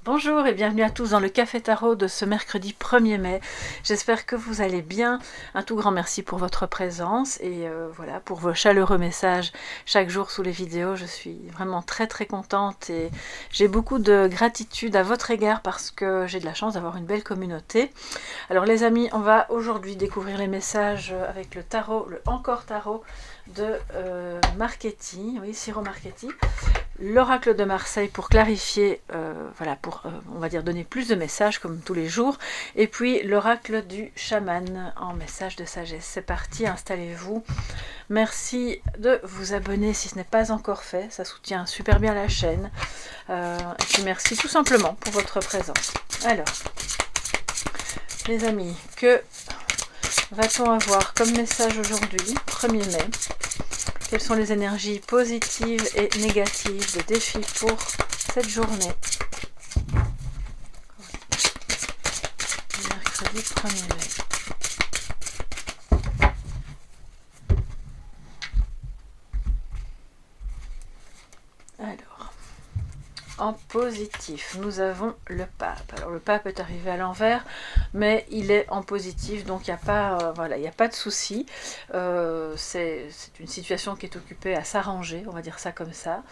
Bonjour et bienvenue à tous dans le Café Tarot de ce mercredi 1er mai. J'espère que vous allez bien. Un tout grand merci pour votre présence et voilà, pour vos chaleureux messages chaque jour sous les vidéos. Je suis vraiment très contente et j'ai beaucoup de gratitude à votre égard parce que j'ai de la chance d'avoir une belle communauté. Alors les amis, on va aujourd'hui découvrir les messages avec le tarot, le Encore Tarot de Marchetti, oui, Ciro Marchetti. L'oracle de Marseille pour clarifier, voilà, pour on va dire donner plus de messages comme tous les jours, et puis l'oracle du chaman en message de sagesse. C'est parti, installez-vous. Merci de vous abonner si ce n'est pas encore fait, ça soutient super bien la chaîne. Et puis merci tout simplement pour votre présence. Alors, les amis, que va-t-on avoir comme message aujourd'hui, 1er mai? Quelles sont les énergies positives et négatives de défis pour cette journée? Mercredi 1er mai. Alors, en positif, nous avons le pape. Alors le pape est arrivé à l'envers, mais il est en positif, donc il n'y a pas, voilà, il n'y a pas de souci. C'est une situation qui est occupée à s'arranger, on va dire ça comme ça.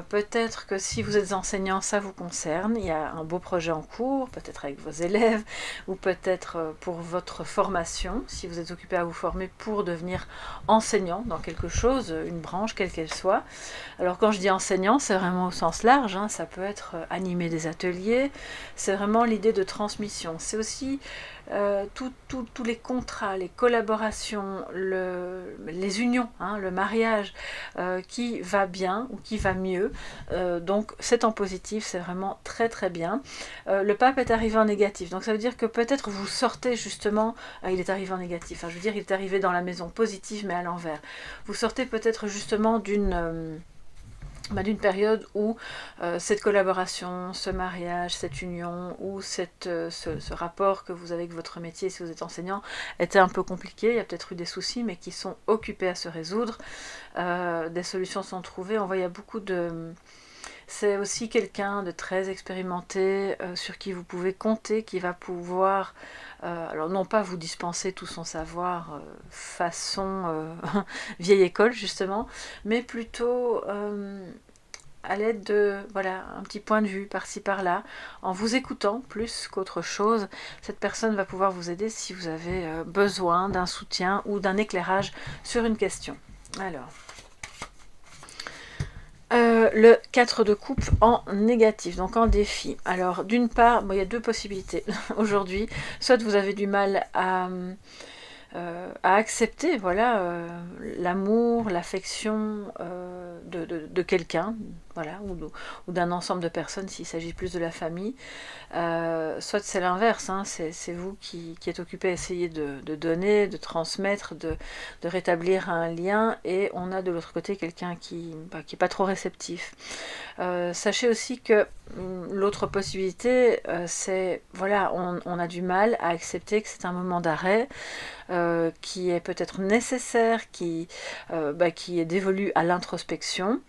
Peut-être que si vous êtes enseignant, ça vous concerne. Il y a un beau projet en cours, peut-être avec vos élèves, ou peut-être pour votre formation, si vous êtes occupé à vous former pour devenir enseignant dans quelque chose, une branche, quelle qu'elle soit. Alors quand je dis enseignant, c'est vraiment au sens large, hein, ça peut être animer des ateliers, c'est vraiment l'idée de transmission. C'est aussi tous les contrats, les collaborations, les unions, hein, le mariage qui va bien ou qui va mieux. Donc c'est en positif, c'est vraiment très bien. Le pape est arrivé en négatif, donc ça veut dire que peut-être vous sortez justement, il est arrivé en négatif, enfin, je veux dire il est arrivé dans la maison positive mais à l'envers. Vous sortez peut-être justement d'une période où cette collaboration, ce mariage, cette union ou ce rapport que vous avez avec votre métier si vous êtes enseignant était un peu compliqué, il y a peut-être eu des soucis mais qui sont occupés à se résoudre, des solutions sont trouvées, on voit il y a beaucoup de... C'est aussi quelqu'un de très expérimenté, sur qui vous pouvez compter, qui va pouvoir, alors non pas vous dispenser tout son savoir façon vieille école justement, mais plutôt à l'aide de, voilà, un petit point de vue par-ci par-là, en vous écoutant plus qu'autre chose, cette personne va pouvoir vous aider si vous avez besoin d'un soutien ou d'un éclairage sur une question. Alors... le 4 de coupe en négatif, donc en défi. Alors d'une part, bon, il y a deux possibilités aujourd'hui. Soit vous avez du mal à accepter, voilà, l'amour, l'affection de quelqu'un, voilà, ou d'un ensemble de personnes s'il s'agit plus de la famille. Soit c'est l'inverse, hein, c'est vous qui êtes occupé à essayer de donner, de transmettre, de rétablir un lien, et on a de l'autre côté quelqu'un qui est pas trop réceptif. Sachez aussi que l'autre possibilité, c'est, voilà, on a du mal à accepter que c'est un moment d'arrêt, qui est peut-être nécessaire, qui est dévolu à l'introspection.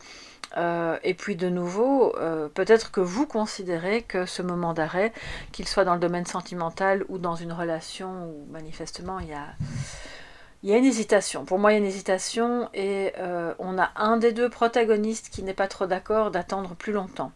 Et puis de nouveau, peut-être que vous considérez que ce moment d'arrêt, qu'il soit dans le domaine sentimental ou dans une relation où manifestement il y a une hésitation. Pour moi, il y a une hésitation et on a un des deux protagonistes qui n'est pas trop d'accord d'attendre plus longtemps.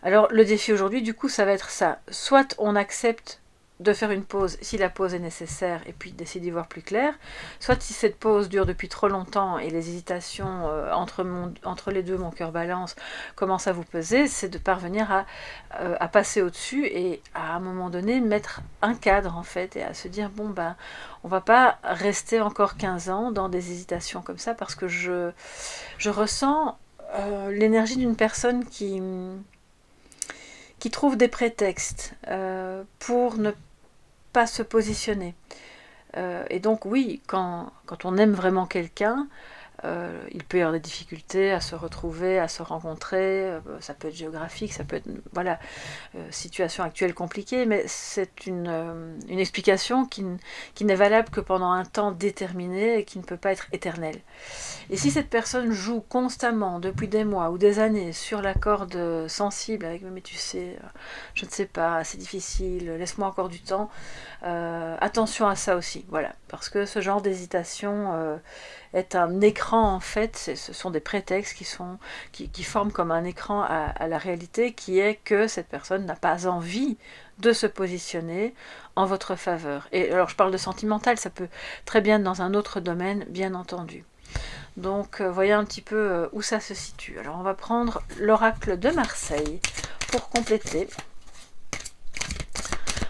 Alors le défi aujourd'hui, du coup, ça va être ça. Soit on accepte de faire une pause si la pause est nécessaire et puis d'essayer d'y voir plus clair, soit si cette pause dure depuis trop longtemps et les hésitations entre les deux, mon cœur balance, commencent à vous peser, c'est de parvenir à passer au-dessus et à un moment donné mettre un cadre en fait et à se dire bon ben on va pas rester encore 15 ans dans des hésitations comme ça, parce que je ressens l'énergie d'une personne qui trouve des prétextes pour ne pas se positionner. Et donc oui, quand on aime vraiment quelqu'un, Il peut y avoir des difficultés à se retrouver, à se rencontrer, ça peut être géographique, ça peut être, voilà, situation actuelle compliquée, mais c'est une explication qui n'est valable que pendant un temps déterminé et qui ne peut pas être éternelle. Et si cette personne joue constamment, depuis des mois ou des années, sur la corde sensible, avec mais tu sais, je ne sais pas, c'est difficile, laisse-moi encore du temps, attention à ça aussi, voilà, parce que ce genre d'hésitation est un écran en fait, ce sont des prétextes qui forment comme un écran à la réalité, qui est que cette personne n'a pas envie de se positionner en votre faveur. Et alors je parle de sentimental, ça peut très bien être dans un autre domaine, bien entendu. Donc voyez un petit peu où ça se situe. Alors on va prendre l'oracle de Marseille pour compléter.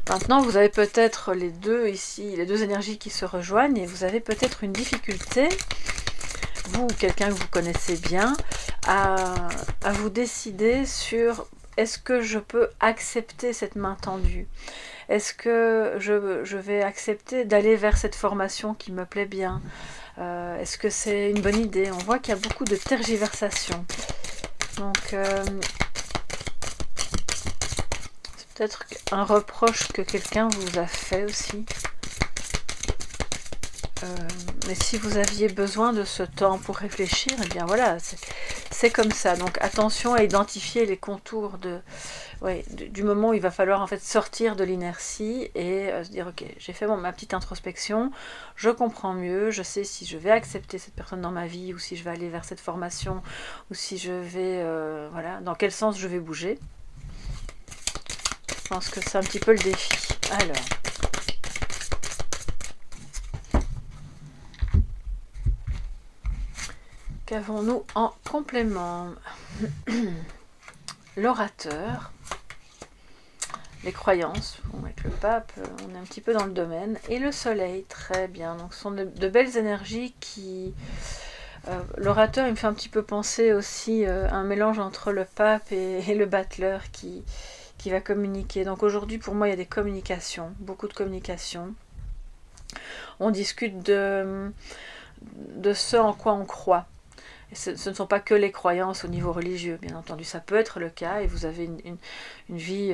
Maintenant vous avez peut-être les deux ici, les deux énergies qui se rejoignent, et vous avez peut-être une difficulté, vous ou quelqu'un que vous connaissez bien, à vous décider sur est-ce que je peux accepter cette main tendue? Est-ce que je vais accepter d'aller vers cette formation qui me plaît bien? Est-ce que c'est une bonne idée? On voit qu'il y a beaucoup de tergiversations. Donc, c'est peut-être un reproche que quelqu'un vous a fait aussi. Mais si vous aviez besoin de ce temps pour réfléchir, eh bien voilà, c'est comme ça. Donc attention à identifier les contours du moment où il va falloir en fait sortir de l'inertie et se dire ok, j'ai fait ma petite introspection, je comprends mieux, je sais si je vais accepter cette personne dans ma vie ou si je vais aller vers cette formation ou si je vais, voilà, dans quel sens je vais bouger. Je pense que c'est un petit peu le défi. Alors... qu'avons-nous en complément? L'orateur, les croyances, bon, avec le pape, on est un petit peu dans le domaine, et le soleil, très bien, donc ce sont de belles énergies qui... l'orateur, il me fait un petit peu penser aussi à un mélange entre le pape et le battleur qui va communiquer. Donc aujourd'hui, pour moi, il y a des communications, beaucoup de communications. On discute de ce en quoi on croit. Et ce ne sont pas que les croyances au niveau religieux, bien entendu, ça peut être le cas, et vous avez une vie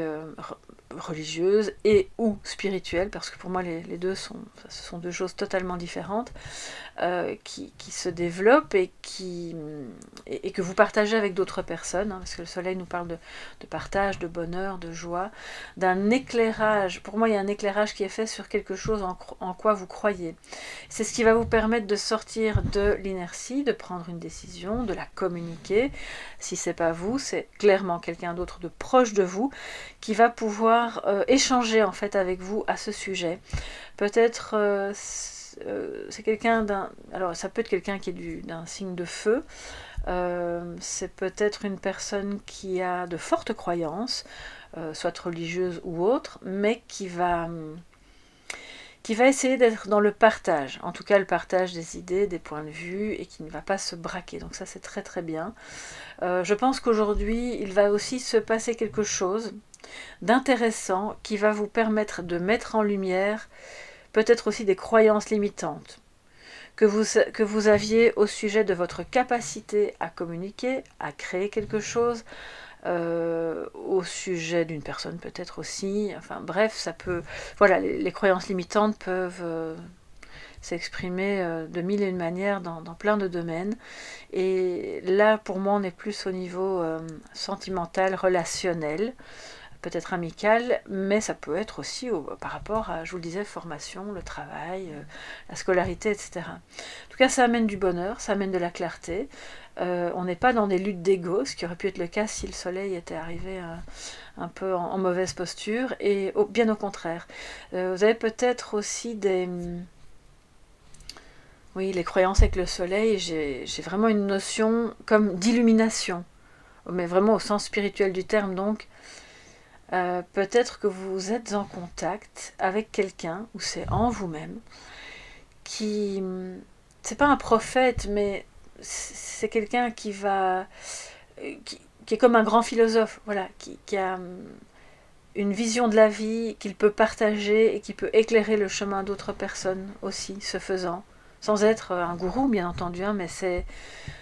religieuse et ou spirituelle, parce que pour moi les deux ce sont deux choses totalement différentes, qui se développent et que vous partagez avec d'autres personnes, hein, parce que le soleil nous parle de partage, de bonheur, de joie, d'un éclairage. Pour moi il y a un éclairage qui est fait sur quelque chose en quoi vous croyez. C'est ce qui va vous permettre de sortir de l'inertie, de prendre une décision, de la communiquer. Si c'est pas vous, c'est clairement quelqu'un d'autre de proche de vous qui va pouvoir échanger en fait avec vous à ce sujet. Peut-être c'est quelqu'un d'un... Alors ça peut être quelqu'un qui est d'un signe de feu, c'est peut-être une personne qui a de fortes croyances, soit religieuse ou autre, mais qui va essayer d'être dans le partage, en tout cas le partage des idées, des points de vue, et qui ne va pas se braquer. Donc ça c'est très très bien. Je pense qu'aujourd'hui il va aussi se passer quelque chose d'intéressant qui va vous permettre de mettre en lumière peut-être aussi des croyances limitantes que vous aviez au sujet de votre capacité à communiquer, à créer quelque chose, au sujet d'une personne peut-être aussi, enfin bref, ça peut... Voilà, les croyances limitantes peuvent s'exprimer de mille et une manières dans plein de domaines. Et là, pour moi, on est plus au niveau sentimental, relationnel, peut-être amical, mais ça peut être aussi par rapport à, je vous le disais, formation, le travail, la scolarité, etc. En tout cas, ça amène du bonheur, ça amène de la clarté. On n'est pas dans des luttes d'ego, ce qui aurait pu être le cas si le soleil était arrivé un peu en mauvaise posture, et bien au contraire. Vous avez peut-être aussi des... Oui, les croyances avec le soleil, j'ai vraiment une notion comme d'illumination, mais vraiment au sens spirituel du terme, donc peut-être que vous êtes en contact avec quelqu'un, ou c'est en vous-même, qui... C'est pas un prophète, mais c'est quelqu'un qui va... qui est comme un grand philosophe, voilà, qui a une vision de la vie qu'il peut partager et qui peut éclairer le chemin d'autres personnes aussi, ce faisant, sans être un gourou bien entendu, hein, mais c'est...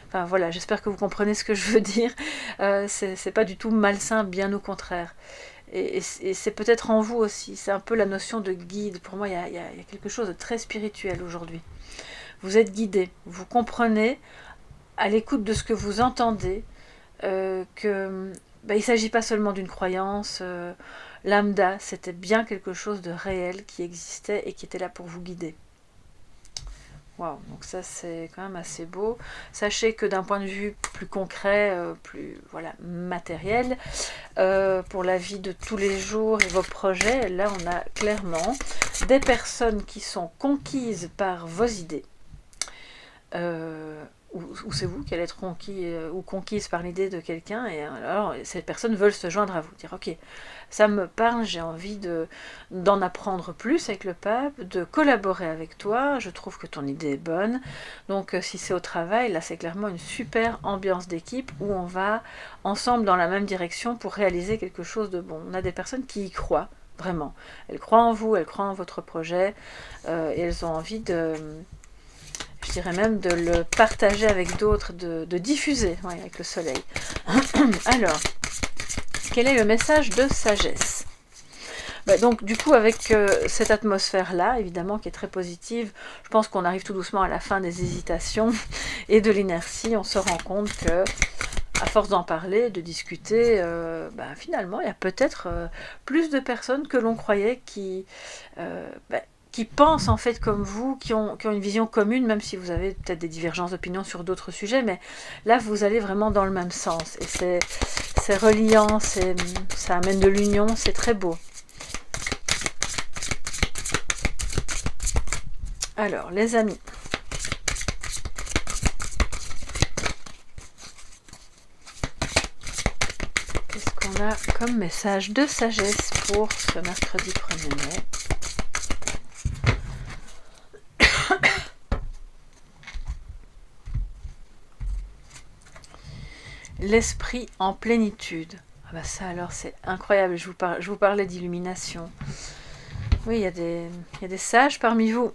Enfin voilà, j'espère que vous comprenez ce que je veux dire. C'est pas du tout malsain, bien au contraire. Et c'est peut-être en vous aussi, c'est un peu la notion de guide. Pour moi, il y a quelque chose de très spirituel aujourd'hui. Vous êtes guidé, vous comprenez, à l'écoute de ce que vous entendez, que il ne s'agit pas seulement d'une croyance lambda, c'était bien quelque chose de réel qui existait et qui était là pour vous guider. Waouh, donc ça c'est quand même assez beau. Sachez que d'un point de vue plus concret, plus voilà, matériel, pour la vie de tous les jours et vos projets, là on a clairement des personnes qui sont conquises par vos idées. Ou c'est vous qui allez être conquis ou conquise par l'idée de quelqu'un, et alors ces personnes veulent se joindre à vous, dire ok, ça me parle, j'ai envie d'en apprendre plus avec le pape, de collaborer avec toi, je trouve que ton idée est bonne. Donc si c'est au travail, là c'est clairement une super ambiance d'équipe où on va ensemble dans la même direction pour réaliser quelque chose de bon. On a des personnes qui y croient, vraiment. Elles croient en vous, elles croient en votre projet, et elles ont envie de... je dirais même de le partager avec d'autres, de diffuser, ouais, avec le soleil. Alors, quel est le message de sagesse? Donc du coup, avec cette atmosphère-là, évidemment, qui est très positive, je pense qu'on arrive tout doucement à la fin des hésitations et de l'inertie. On se rend compte que, à force d'en parler, de discuter, finalement, il y a peut-être plus de personnes que l'on croyait qui pensent en fait comme vous, qui ont une vision commune, même si vous avez peut-être des divergences d'opinion sur d'autres sujets, mais là vous allez vraiment dans le même sens, et c'est reliant, ça amène de l'union, c'est très beau. Alors les amis, qu'est-ce qu'on a comme message de sagesse pour ce mercredi 1er mai? L'esprit en plénitude. Ah bah ça alors c'est incroyable, je vous parlais d'illumination. Oui, il y a des sages parmi vous.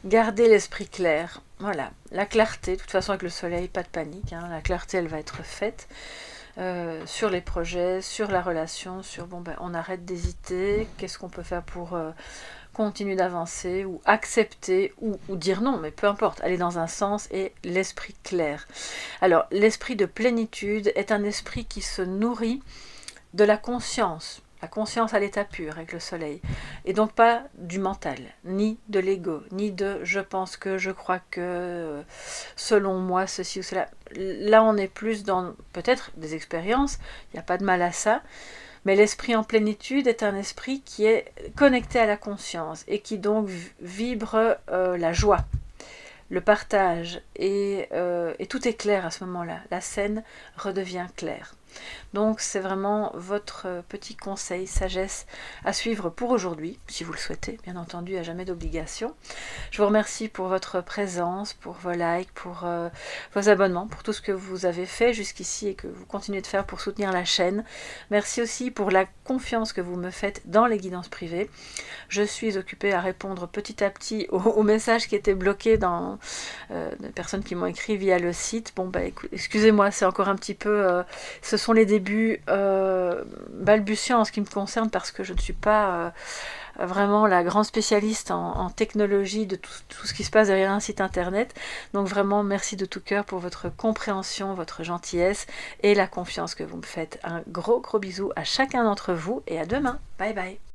Gardez l'esprit clair. Voilà, la clarté, de toute façon avec le soleil, pas de panique, hein, la clarté elle va être faite sur les projets, sur la relation, sur on arrête d'hésiter, qu'est-ce qu'on peut faire pour continuer d'avancer, ou accepter, ou dire non, mais peu importe, aller dans un sens, et l'esprit clair. Alors, l'esprit de plénitude est un esprit qui se nourrit de la conscience à l'état pur avec le soleil, et donc pas du mental, ni de l'ego, ni de je pense que, je crois que, selon moi, ceci ou cela. Là, on est plus dans peut-être des expériences, il n'y a pas de mal à ça, mais l'esprit en plénitude est un esprit qui est connecté à la conscience et qui donc vibre la joie, le partage, et tout est clair à ce moment-là. La scène redevient claire. Donc c'est vraiment votre petit conseil, sagesse à suivre pour aujourd'hui, si vous le souhaitez, bien entendu, à jamais d'obligation. Je vous remercie pour votre présence, pour vos likes, pour vos abonnements, pour tout ce que vous avez fait jusqu'ici et que vous continuez de faire pour soutenir la chaîne. Merci aussi pour la confiance que vous me faites dans les guidances privées. Je suis occupée à répondre petit à petit aux messages qui étaient bloqués dans des personnes qui m'ont écrit via le site. Excusez-moi, c'est encore un petit peu... ce sont les débuts balbutiants en ce qui me concerne, parce que je ne suis pas vraiment la grande spécialiste en technologie de tout ce qui se passe derrière un site internet. Donc vraiment merci de tout cœur pour votre compréhension, votre gentillesse et la confiance que vous me faites. Un gros bisou à chacun d'entre vous et à demain. Bye bye.